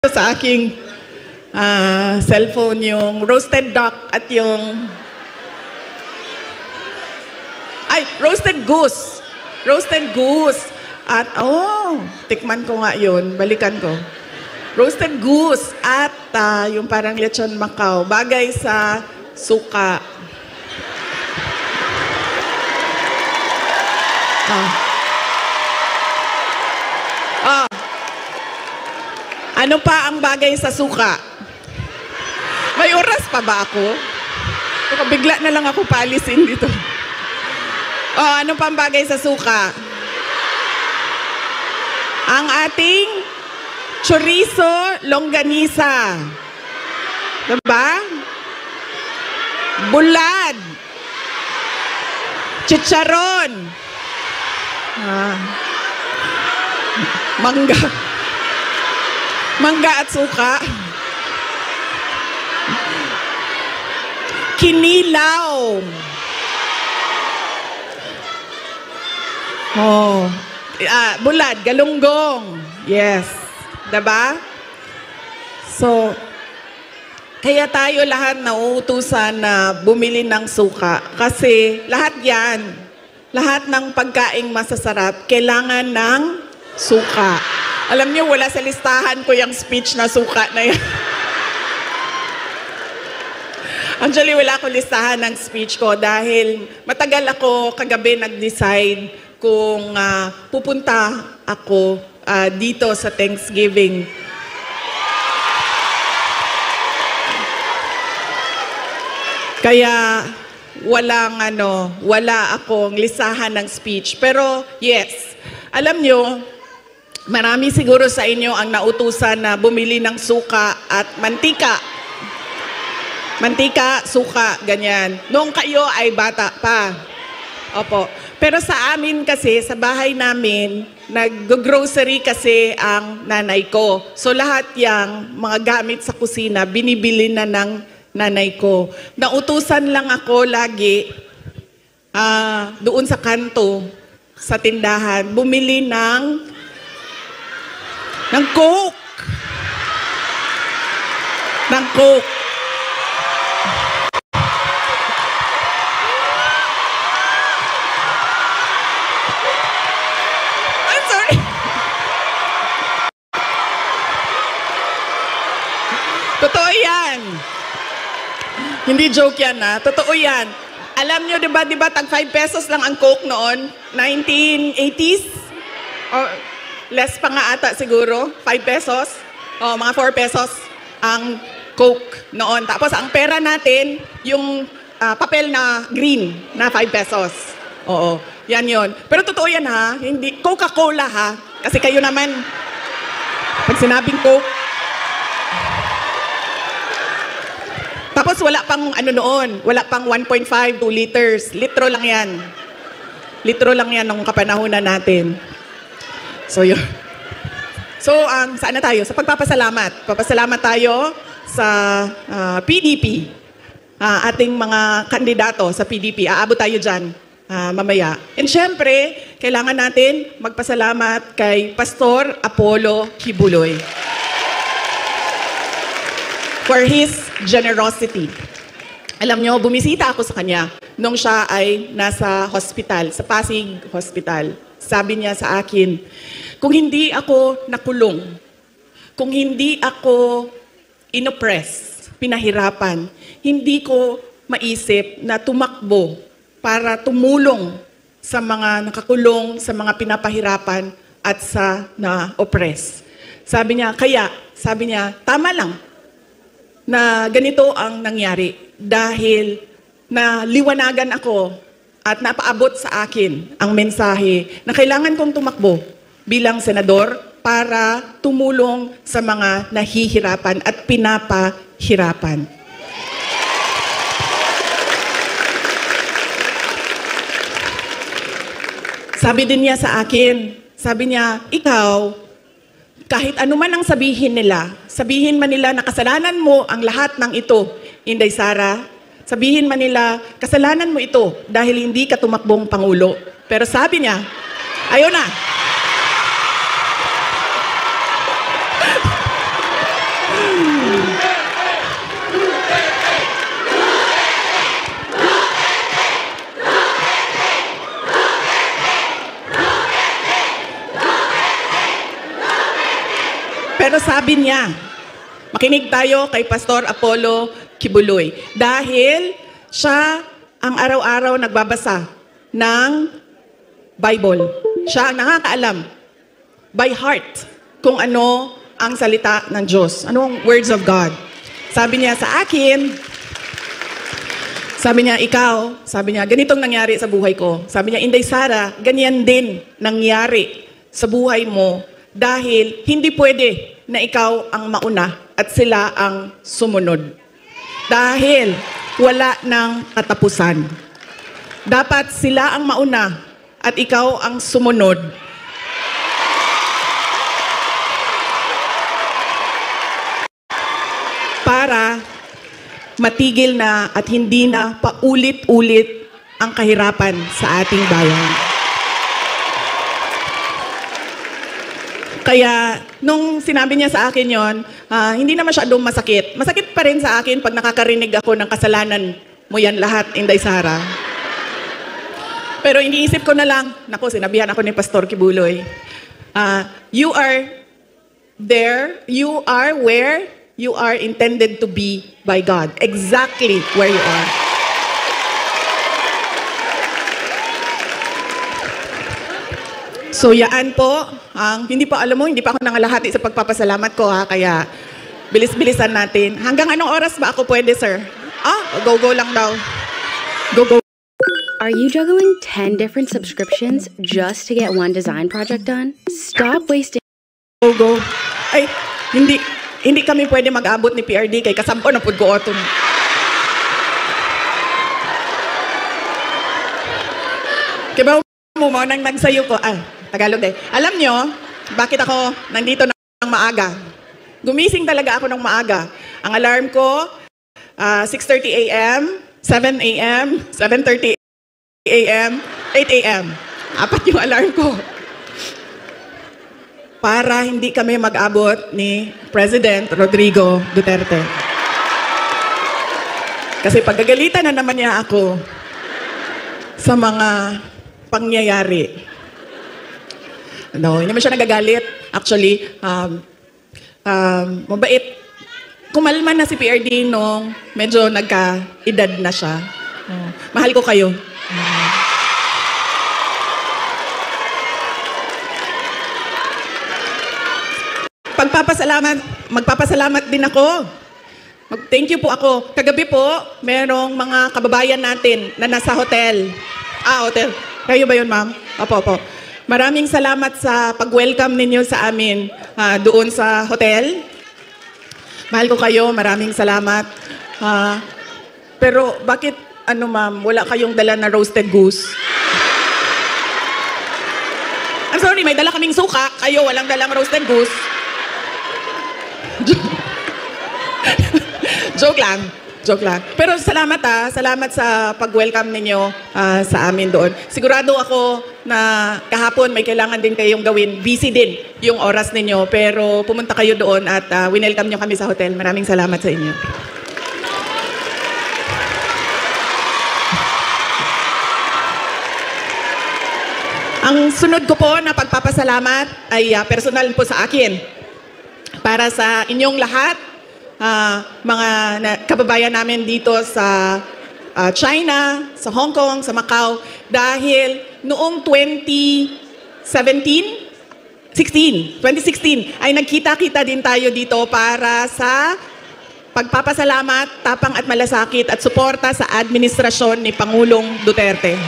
sa aking cellphone yung roasted duck at yung roasted goose. Roasted goose. At tikman ko nga yun. Balikan ko. Roasted goose at yung parang lechon Macau. Bagay sa suka. Ano pa ang bagay sa suka? May oras pa ba ako? Bigla na lang ako paalisin dito. Ano pa ang bagay sa suka? Ang ating chorizo longganisa. Diba? Bulad. Chicharon. Mangga. Mangga at suka. Kinilaw. Bulad, galunggong. Yes. Diba? So, kaya tayo lahat nauutusan na bumili ng suka. Kasi lahat yan, lahat ng pagkaing masasarap, kailangan ng suka. Alam niyo, wala sa listahan ko yung speech na suka na yan. Actually, wala akong listahan ng speech ko dahil matagal ako kagabi nag-decide kung pupunta ako dito sa Thanksgiving. Kaya wala akong listahan ng speech. Pero yes, alam niyo, marami siguro sa inyo ang nautusan na bumili ng suka at mantika. Mantika, suka, ganyan. Noong kayo ay bata pa. Opo. Pero sa amin kasi, sa bahay namin, nag-grocery kasi ang nanay ko. So lahat yang mga gamit sa kusina, binibili na ng nanay ko. Nautusan lang ako lagi doon sa kanto, sa tindahan, bumili ng Coke. Ng Coke. I'm sorry. Totoo yan. Hindi joke yan Totoo yan. Alam nyo, diba tag 5 pesos lang ang Coke noon? 1980s? Less pa nga ata siguro, 5 pesos. Mga 4 pesos ang Coke noon. Tapos ang pera natin, yung papel na green na 5 pesos. Oo, yan yon. Pero totoo yan hindi Coca-Cola Kasi kayo naman, pag sinabing Coke, tapos wala pang noon, wala pang 1.5, 2 liters. Litro lang yan. Litro lang yan nung kapanahunan natin. So, yun. So, saan na tayo? Sa pagpapasalamat. Papasalamat tayo sa PDP. Ating mga kandidato sa PDP. Aabot tayo dyan mamaya. And syempre, kailangan natin magpasalamat kay Pastor Apollo Kibuloy for his generosity. Alam nyo, bumisita ako sa kanya nung siya ay nasa hospital, sa Pasig Hospital. Sabi niya sa akin, kung hindi ako nakulong, kung hindi ako inoppress, pinahirapan, hindi ko maisip na tumakbo para tumulong sa mga nakakulong, sa mga pinapahirapan at sa na-oppress. Sabi niya, tama lang na ganito ang nangyari dahil naliwanagan ako at napaabot sa akin ang mensahe na kailangan kong tumakbo bilang senador para tumulong sa mga nahihirapan at pinapahirapan. Sabi din niya sa akin, sabi niya, ikaw, kahit ano man ang sabihin man nila na kasalanan mo ang lahat ng ito, Inday Sara, sabihin man nila, kasalanan mo ito dahil hindi ka tumakbong Pangulo. Pero sabi niya, ayaw na. sabi niya, makinig tayo kay Pastor Apollo Kibuloy. Dahil siya ang araw-araw nagbabasa ng Bible. Siya ang nakakaalam by heart kung ano ang salita ng Diyos. Anong words of God. Sabi niya sa akin, sabi niya, ikaw, sabi niya, ganitong nangyari sa buhay ko. Sabi niya, Inday Sara, ganyan din nangyari sa buhay mo dahil hindi pwede na ikaw ang mauna at sila ang sumunod. Dahil wala ng katapusan. Dapat sila ang mauna at ikaw ang sumunod. Para matigil na at hindi na paulit-ulit ang kahirapan sa ating bayan. Kaya, nung sinabi niya sa akin yon, hindi na masyadong masakit. Masakit pa rin sa akin pag nakakarinig ako ng kasalanan mo yan lahat, Inday Sara. Pero iniisip ko na lang, naku, sinabihan ako ni Pastor Kibuloy, you are there, you are where you are intended to be by God. Exactly where you are. So yaan po, hindi pa alam mo, hindi pa ako nangalahati sa pagpapasalamat ko kaya bilis-bilisan natin. Hanggang anong oras ba ako pwede, sir? Go-go lang daw. Go-go. Are you juggling 10 different subscriptions just to get one design project done? Stop wasting. Go-go. Ay, hindi kami pwede mag-abot ni PRD kay kasampo na pud ko oton. Kaya mo nang nagsayo ko, Tagalog eh. Alam nyo, bakit ako nandito ng maaga? Gumising talaga ako ng maaga. Ang alarm ko, 6:30 a.m., 7 a.m., 7:30 a.m., 8 a.m. Apat yung alarm ko. Para hindi kami mag-abot ni President Rodrigo Duterte. Kasi paggagalitan na naman niya ako sa mga pangyayari. No, hindi naman siya nagagalit. Actually, mabait. Kumalma na si PRD nung medyo nagka-edad na siya. Mahal ko kayo. Magpapasalamat din ako. Thank you po ako. Kagabi po, merong mga kababayan natin na nasa hotel. Hotel. Kayo ba yun, ma'am? Opo. Maraming salamat sa pag-welcome ninyo sa amin doon sa hotel. Mahal ko kayo, maraming salamat. Pero bakit, ma'am, wala kayong dala na roasted goose? I'm sorry, may dala kaming suka. Kayo, walang dalang roasted goose. Joke lang. Pero salamat salamat sa pag-welcome ninyo sa amin doon. Sigurado ako na kahapon may kailangan din kayong gawin. Busy din yung oras ninyo. Pero pumunta kayo doon at winelcome nyo kami sa hotel. Maraming salamat sa inyo. Ang sunod ko po na pagpapasalamat ay personal po sa akin. Para sa inyong lahat, mga kababayan namin dito sa China, sa Hong Kong, sa Macau, dahil noong 2016 ay nagkita-kita din tayo dito para sa pagpapasalamat, tapang at malasakit at suporta sa administrasyon ni Pangulong Duterte.